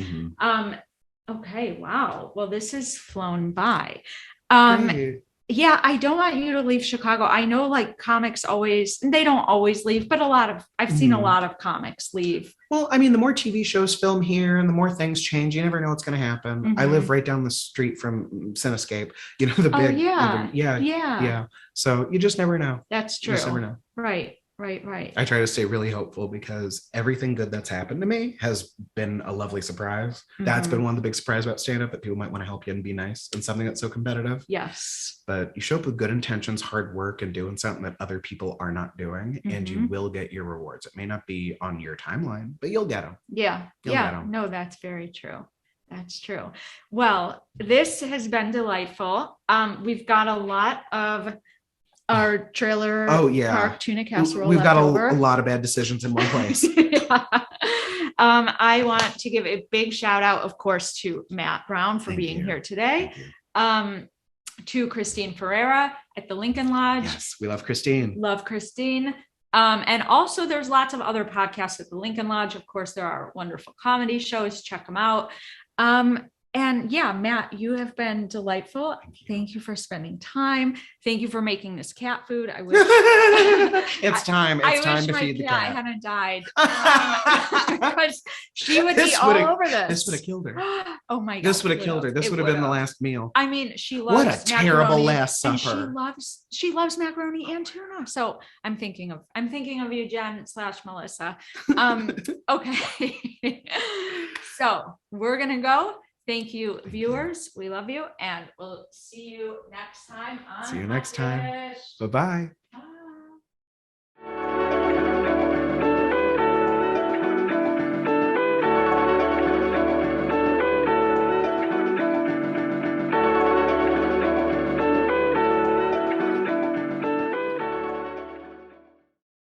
Okay. Wow. Well, this has flown by. Great. Yeah, I don't want you to leave Chicago. I know like comics always, they don't always leave, but I've seen a lot of comics leave. Well, I mean, the more TV shows film here and the more things change, you never know what's going to happen. I live right down the street from Cinescape, you know, the Oh, big, yeah. yeah. Yeah. So you just never know. That's You true. just never know. Right. Right. Right. I try to stay really hopeful because everything good that's happened to me has been a lovely surprise. That's been one of the big surprises about stand-up, that people might want to help you and be nice in something that's so competitive. Yes. But you show up with good intentions, hard work, and doing something that other people are not doing, and you will get your rewards. It may not be on your timeline, but you'll get them. Yeah. Yeah. No, that's very true. That's true. Well, this has been delightful. We've got a lot of our trailer park tuna casserole. We've got a lot of bad decisions in one place. Yeah. I want to give a big shout out, of course, to Matt Brown for being here today. To Christine Ferreira at the Lincoln Lodge. Yes, we love Christine. Love Christine. And also there's lots of other podcasts at the Lincoln Lodge. Of course, there are wonderful comedy shows. Check them out. And yeah, Matt, you have been delightful. Thank you for spending time. Thank you for making this cat food. I wish it's time to feed the cat. I hadn't died because she would be all over this. This would have killed her. Oh my God. This would have killed her. This would have been the last meal. I mean, she loves what a terrible last supper. She loves macaroni and tuna. So I'm thinking of you, Jen / Melissa. Okay. So we're gonna go. Thank you, viewers. We love you, and we'll see you next time. See you next time. Bye-bye.